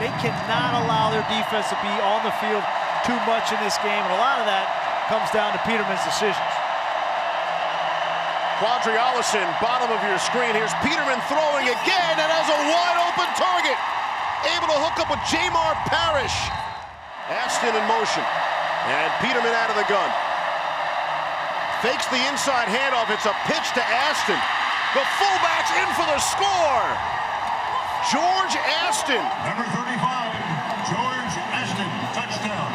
They cannot allow their defense to be on the field too much in this game, and a lot of that comes down to Peterman's decisions. Quadri-Allison, bottom of your screen. Here's Peterman throwing again and has a wide-open target. Able to hook up with Jamar Parrish. Aston in motion, and Peterman out of the gun. Fakes the inside handoff. It's a pitch to Aston. The fullback's in for the score. George Aston. Number 35, George Aston, touchdown.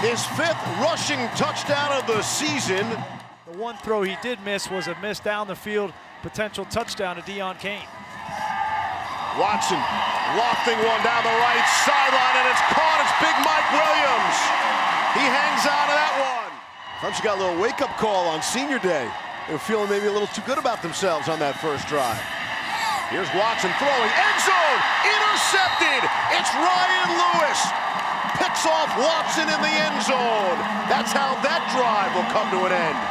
His 5th rushing touchdown of the season. The one throw he did miss was a miss down the field, potential touchdown to Deon Cain. Watson lofting one down the right sideline, and it's caught. It's big Mike Williams. He hangs out of that one. Clemson got a little wake-up call on senior day. They were feeling maybe a little too good about themselves on that first drive. Here's Watson throwing, end zone, intercepted. It's Ryan Lewis. Picks off Watson in the end zone. That's how that drive will come to an end.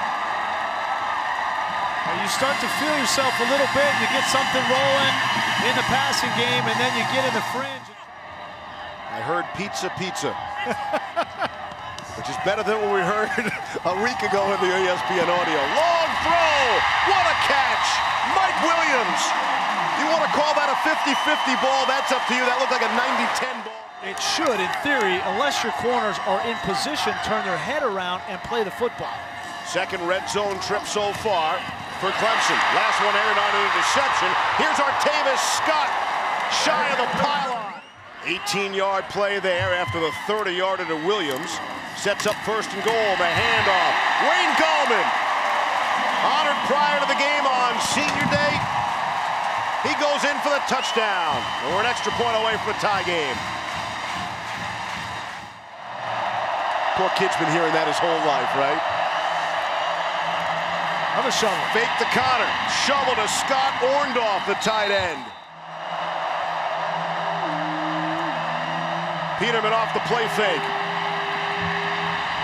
You start to feel yourself a little bit, you get something rolling in the passing game, and then you get in the fringe. I heard pizza, pizza. Which is better than what we heard a week ago in the ESPN audio. Long throw, what a catch. Mike Williams. You want to call that a 50-50 ball? That's up to you. That looked like a 90-10 ball. It should, in theory, unless your corners are in position, turn their head around and play the football. Second red zone trip so far for Clemson. Last one aired on an interception. Here's Artavis Scott, shy of the pylon. 18-yard play there after the 30-yarder to Williams. Sets up 1st and goal, the handoff. Wayne Gallman, honored prior to the game on senior day. He goes in for the touchdown. And we're an extra point away from a tie game. Poor kid's been hearing that his whole life, right? Another shovel. Fake to Connor. Shovel to Scott Orndorff, the tight end. Peterman off the play fake.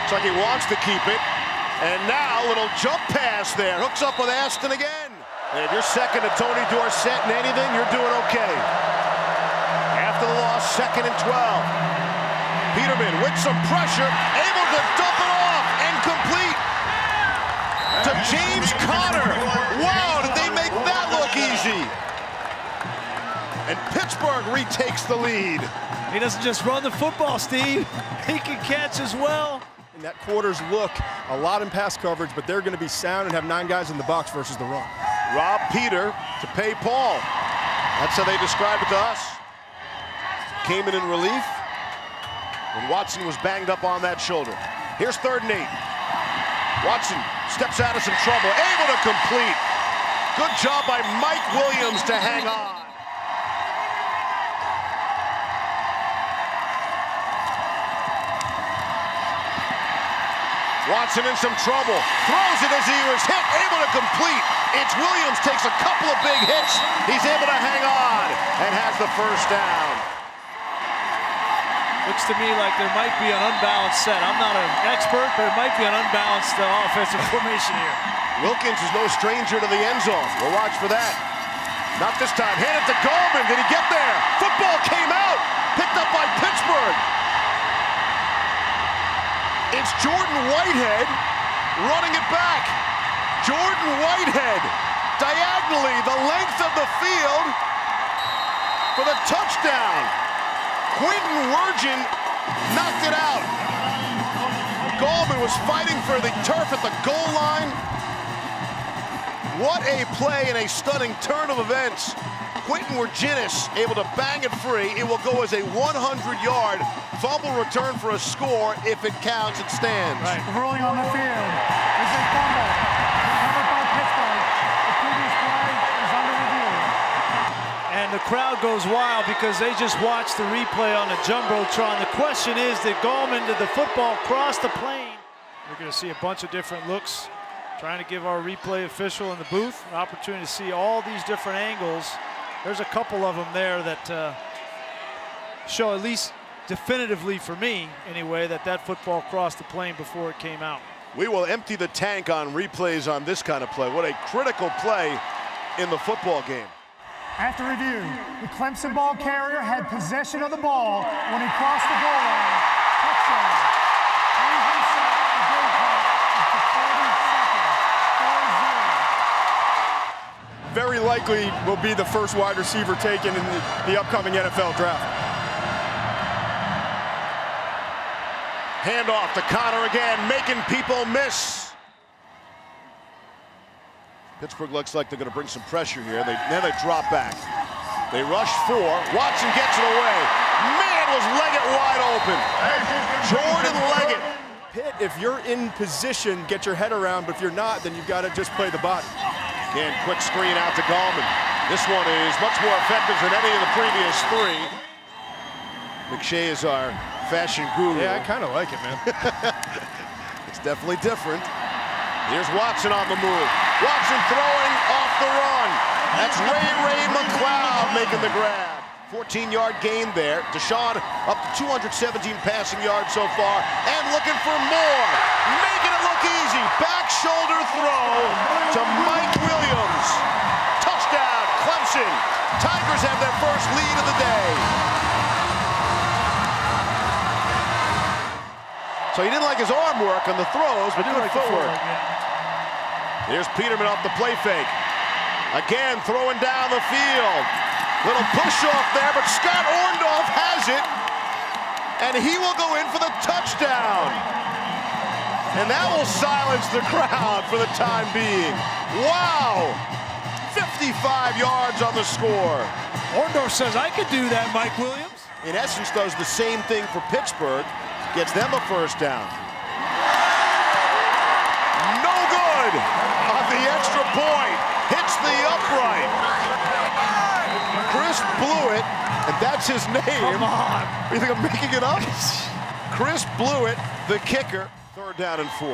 Looks like he wants to keep it. And now a little jump pass there. Hooks up with Aston again. And if you're second to Tony Dorsett in anything, you're doing okay. After the loss, 2nd and 12. Peterman with some pressure, able to dump it off and complete to James Conner. Wow, did they make that look easy? And Pittsburgh retakes the lead. He doesn't just run the football, Steve. He can catch as well. And that quarter's look a lot in pass coverage, but they're going to be sound and have 9 guys in the box versus the run. Rob Peter to pay Paul. That's how they describe it to us. Came in relief. And Watson was banged up on that shoulder. Here's 3rd and 8. Watson steps out of some trouble, able to complete. Good job by Mike Williams to hang on. Watson in some trouble, throws it as he was hit, able to complete. It's Williams, takes a couple of big hits. He's able to hang on and has the 1st down. Looks to me like there might be an unbalanced set. I'm not an expert, but it might be an unbalanced offensive formation here. Wilkins is no stranger to the end zone. We'll watch for that. Not this time. Hand it to Gallman. Did he get there? Football came out. Picked up by Pittsburgh. It's Jordan Whitehead running it back. Jordan Whitehead diagonally the length of the field for the touchdown. Quentin Wergen knocked it out. Gallman was fighting for the turf at the goal line. What a play and a stunning turn of events. Quentin Wergenis able to bang it free. It will go as a 100-yard fumble return for a score. If it counts, it stands. Right. Rolling on the field is a fumble. Recovered by Pittsburgh. The previous play is under review. And the crowd goes wild because they just watched the replay on the Jumbotron. The question is, did Gallman, did the football cross the plane? We're going to see a bunch of different looks, trying to give our replay official in the booth an opportunity to see all these different angles. There's a couple of them there that show, at least definitively for me anyway, that that football crossed the plane before it came out. We will empty the tank on replays on this kind of play. What a critical play in the football game. After review, the Clemson ball carrier had possession of the ball when he crossed the goal line. Touchdown. Please reset the game clock to 40 seconds. 4-0. Very likely will be the first wide receiver taken in the upcoming NFL draft. Handoff to Connor again, making people miss. Pittsburgh looks like they're going to bring some pressure here. Then they drop back. They rush 4. Watson gets it away. Man, was Leggett wide open. Jordan Leggett. Pitt, if you're in position, get your head around, but if you're not, then you've got to just play the body. Again, quick screen out to Gallman. This one is much more effective than any of the previous 3. McShay is our fashion guru. Yeah, I kind of like it, man. It's definitely different. Here's Watson on the move. Watson throwing off the run. That's Ray McLeod making the grab. 14-yard gain there. Deshaun up to 217 passing yards so far and looking for more. Making it look easy. Back shoulder throw to Mike Williams. Touchdown, Clemson. Tigers have their first lead of the day. So he didn't like his arm work on the throws, but good footwork. Here's Peterman off the play fake. Again, throwing down the field. Little push off there, but Scott Orndorff has it. And he will go in for the touchdown. And that will silence the crowd for the time being. Wow! 55 yards on the score. Orndorff says, I could do that, Mike Williams. In essence, does the same thing for Pittsburgh. Gets them a first down. No good on the extra point. Hits the upright. Chris Blewett, and that's his name. Come on. You think I'm making it up? Chris Blewett, the kicker. 3rd down and 4.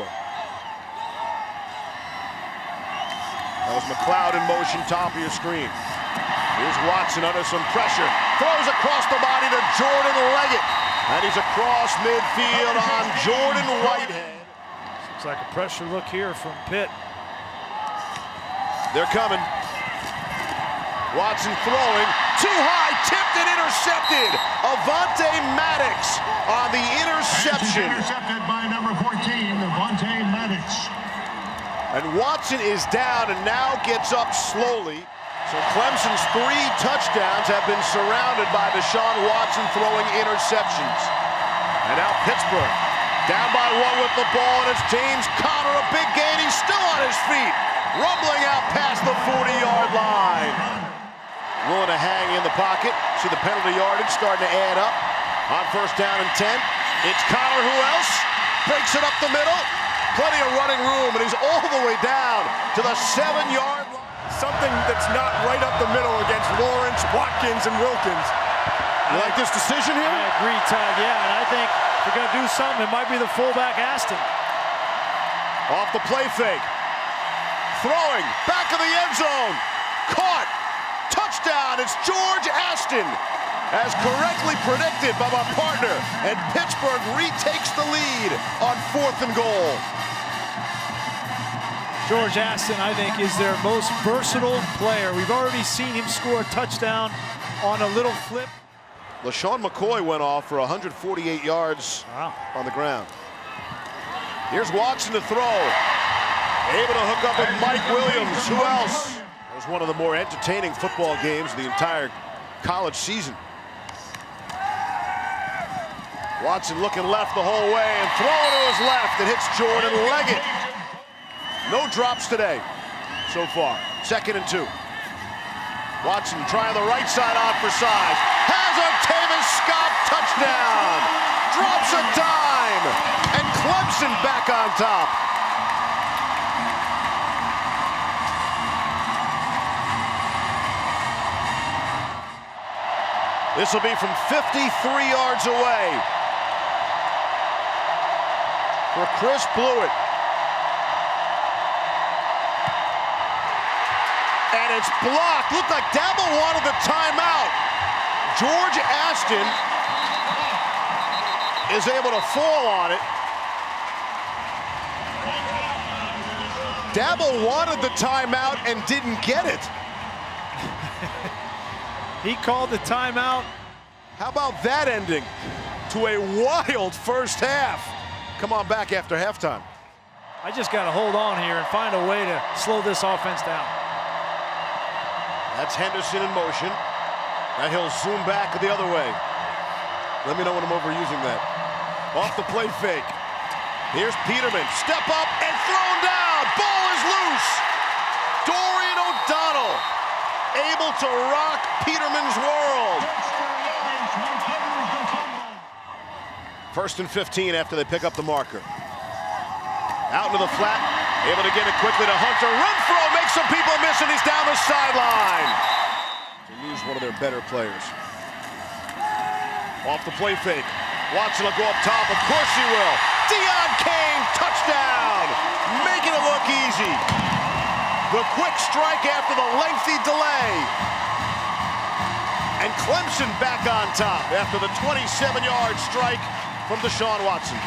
That was McLeod in motion, top of your screen. Here's Watson under some pressure. Throws across the body to Jordan Leggett. And he's across midfield on Jordan Whitehead. Looks like a pressure look here from Pitt. They're coming. Watson throwing. Too high, tipped and intercepted. Avonte Maddox on the interception. Intercepted by number 14, Avonte Maddox. And Watson is down and now gets up slowly. So Clemson's 3 touchdowns have been surrounded by Deshaun Watson throwing interceptions. And now Pittsburgh down by 1 with the ball, and it's James Conner, a big gain. He's still on his feet, rumbling out past the 40-yard line. Willing to hang in the pocket. See the penalty yardage starting to add up. On 1st down and 10, it's Conner. Who else? Breaks it up the middle. Plenty of running room, and he's all the way down to the 7-yard line. Something that's not right up the middle against Lawrence, Watkins, and Wilkins. You like this decision here? I agree, Todd. Yeah, and I think if we're going to do something, it might be the fullback Aston. Off the play fake. Throwing. Back of the end zone. Caught. Touchdown. It's George Aston. As correctly predicted by my partner. And Pittsburgh retakes the lead on 4th and goal. George Aston, I think, is their most versatile player. We've already seen him score a touchdown on a little flip. LaShawn McCoy went off for 148 yards on the ground. Here's Watson to throw. Able to hook up with Mike Williams. Who else? That was one of the more entertaining football games of the entire college season. Watson looking left the whole way and throwing to his left. It hits Jordan Leggett. No drops today so far. 2nd and 2. Watson trying the right side on for size. Has a Tavis Scott touchdown. Drops a dime. And Clemson back on top. This will be from 53 yards away. For Chris Blewett. And it's blocked. Looked like Dabble wanted the timeout. George Aston is able to fall on it. Dabble wanted the timeout and didn't get it. He called the timeout. How about that ending to a wild first half? Come on back after halftime. I just got to hold on here and find a way to slow this offense down. That's Henderson in motion. Now he'll zoom back the other way. Let me know when I'm overusing that. Off the play fake. Here's Peterman. Step up and thrown down. Ball is loose. Dorian O'Donnell able to rock Peterman's world. First and 15 after they pick up the marker. Out into the flat, able to get it quickly to Hunter. Renfro makes some people miss, and he's down the sideline. To lose one of their better players. Off the play fake. Watson will go up top. Of course he will. Deion Kane, touchdown. Making it look easy. The quick strike after the lengthy delay. And Clemson back on top after the 27-yard strike from Deshaun Watson.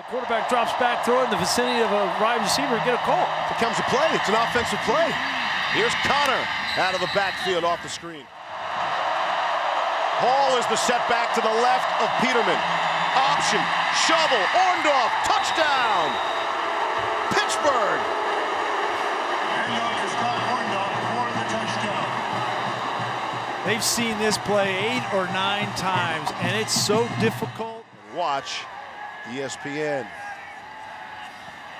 Quarterback drops back, throw it in the vicinity of a wide receiver and get a call. Becomes a play. It's an offensive play. Here's Connor out of the backfield off the screen. Hall is the setback to the left of Peterman. Option, shovel, Orndorff, touchdown. Pittsburgh. They've seen this play 8 or 9 times, and it's so difficult. Watch ESPN.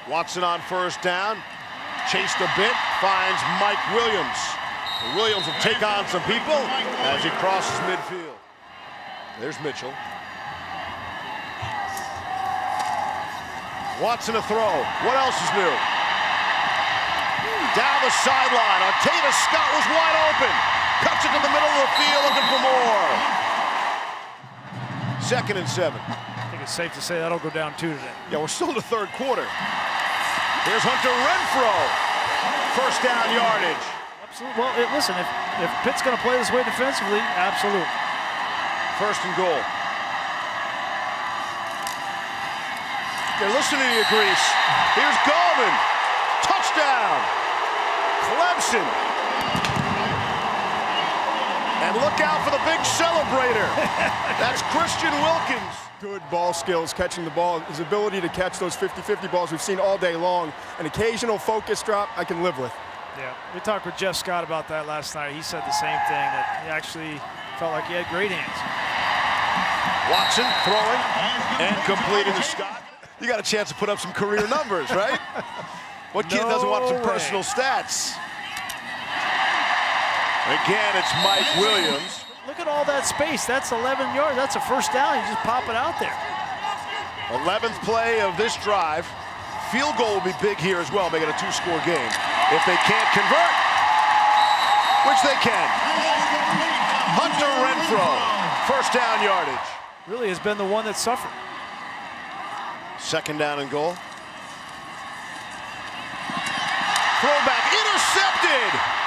Watson on first down. Chased a bit. Finds Mike Williams. Williams will take on some people as he crosses midfield. There's Mitchell. Watson a throw. What else is new? Down the sideline. Artavis Scott was wide open. Cuts it to the middle of the field, looking for more. 2nd and 7. I think it's safe to say that'll go down 2 today. Yeah, we're still in the 3rd quarter. Here's Hunter Renfro. First down yardage. Absolutely. Well, listen, if Pitt's going to play this way defensively, absolutely. 1st and goal. They're listening to you, Grease. Here's Gallman. Touchdown. Clemson. And look out for the big celebrator. That's Christian Wilkins. Good ball skills, catching the ball. His ability to catch those 50-50 balls we've seen all day long. An occasional focus drop I can live with. Yeah, we talked with Jeff Scott about that last night. He said the same thing, that he actually felt like he had great hands. Watson throwing and completing to Scott. You got a chance to put up some career numbers, right? What kid doesn't want some personal stats? Again, it's Mike Williams. Look at all that space. That's 11 yards. That's a first down. You just pop it out there. 11th play of this drive. Field goal will be big here as well, making a 2-score game. If they can't convert, which they can. Hunter Renfro, first down yardage. Really has been the one that suffered. 2nd down and goal. Throwback, intercepted!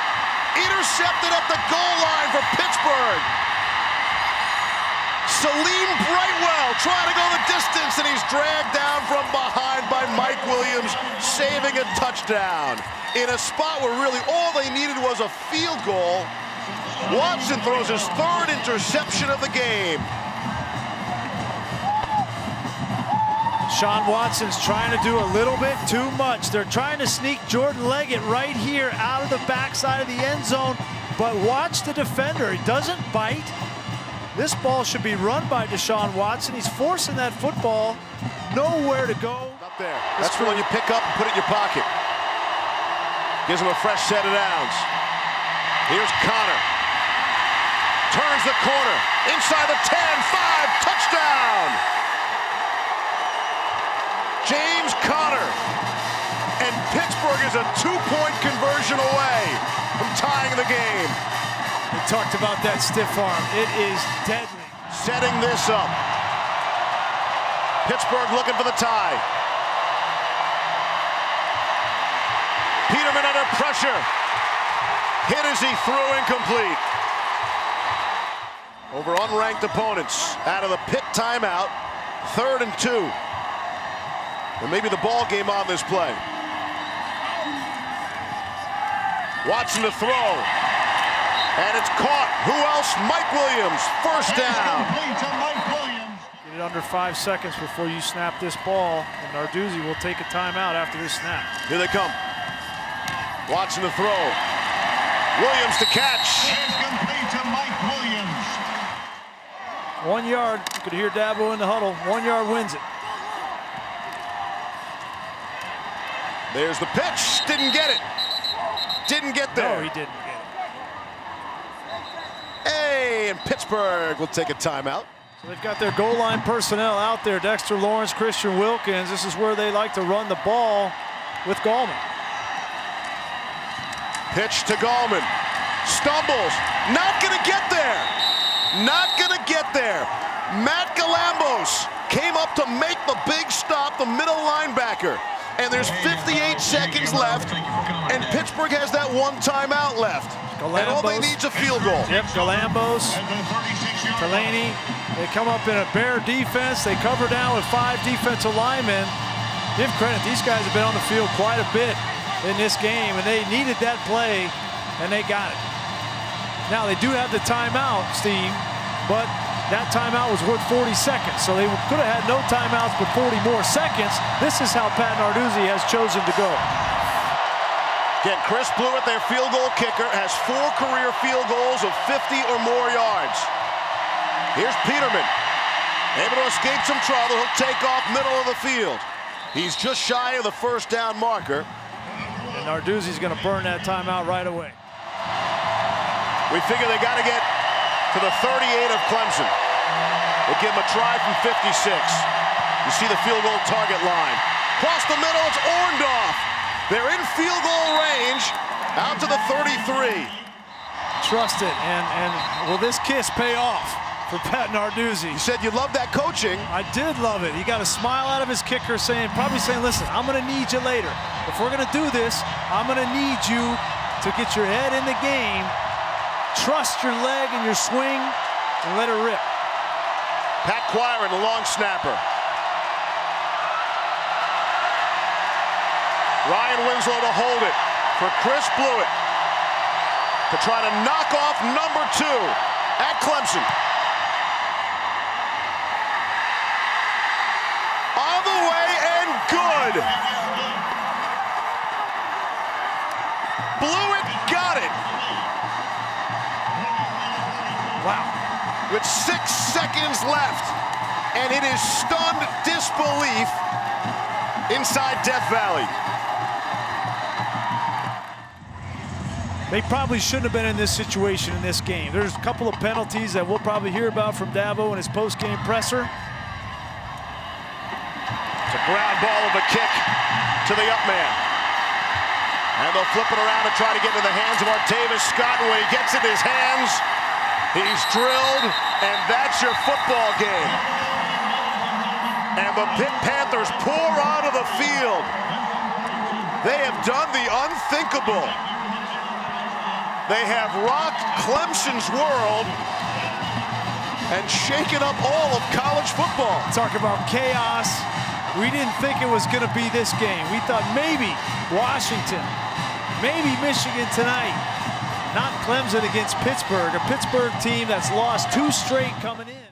Intercepted at the goal line for Pittsburgh. Salim Brightwell trying to go the distance, and he's dragged down from behind by Mike Williams, saving a touchdown. In a spot where really all they needed was a field goal. Watson throws his 3rd interception of the game. Sean Watson's trying to do a little bit too much. They're trying to sneak Jordan Leggett right here out of the backside of the end zone, but watch the defender. He doesn't bite. This ball should be run by Deshaun Watson. He's forcing that football nowhere to go. Up there. That's the one you pick up and put it in your pocket. Gives him a fresh set of downs. Here's Connor. Turns the corner. Inside the 10, 5, touchdown! James Conner, and Pittsburgh is a 2-point conversion away from tying the game. We talked about that stiff arm. It is deadly. Setting this up. Pittsburgh looking for the tie. Peterman under pressure. Hit as he threw incomplete. Over unranked opponents out of the Pitt timeout. 3rd and 2. And maybe the ball game on this play. Watson to throw. And it's caught. Who else? Mike Williams. First down. Complete to Mike Williams. Get it under 5 seconds before you snap this ball, and Narduzzi will take a timeout after this snap. Here they come. Watching the throw. Williams to catch. It's complete to Mike Williams. 1 yard. You could hear Dabo in the huddle. 1 yard wins it. There's the pitch. Didn't get it. Didn't get there. No, he didn't get it. Hey, and Pittsburgh will take a timeout. So they've got their goal line personnel out there. Dexter Lawrence, Christian Wilkins. This is where they like to run the ball with Gallman. Pitch to Gallman. Stumbles. Not going to get there. Not going to get there. Matt Galambos came up to make the big stop, the middle linebacker. And there's 58 seconds left, and Pittsburgh has that one timeout left. And all they need is a field goal. Yep, Galambos, Delaney, they come up in a bare defense. They cover down with 5 defensive linemen. Give credit, these guys have been on the field quite a bit in this game, and they needed that play, and they got it. Now, they do have the timeout, Steve, but that timeout was worth 40 seconds, so they could have had no timeouts but 40 more seconds. This is how Pat Narduzzi has chosen to go. Again, Chris Blewett, their field goal kicker, has 4 career field goals of 50 or more yards. Here's Peterman, able to escape some trouble. He'll take off middle of the field. He's just shy of the first down marker. And Narduzzi's going to burn that timeout right away. We figure they got to get to the 38 of Clemson. We'll give him a try from 56. You see the field goal target line. Across the middle, it's Orndorff. They're in field goal range, out to the 33. Trust it, and will this kiss pay off for Pat Narduzzi? You said you loved that coaching. I did love it. He got a smile out of his kicker, probably saying, listen, I'm going to need you later. If we're going to do this, I'm going to need you to get your head in the game. Trust your leg and your swing and let it rip. Pat Quirin, the long snapper. Ryan Winslow to hold it for Chris Blewett to try to knock off number 2 at Clemson. On the way and good. Blewett got it. Wow. With 6 seconds left, and it is stunned disbelief inside Death Valley. They probably shouldn't have been in this situation in this game. There's a couple of penalties that we'll probably hear about from Dabo in his post-game presser. It's a ground ball of a kick to the up man. And they'll flip it around and try to get into the hands of Artavis Scott. And when he gets it in his hands, he's drilled, and that's your football game. And the Pitt Panthers pour onto the field. They have done the unthinkable. They have rocked Clemson's world and shaken up all of college football. Talk about chaos. We didn't think it was going to be this game. We thought maybe Washington, maybe Michigan tonight. Not Clemson against Pittsburgh, a Pittsburgh team that's lost 2 straight coming in.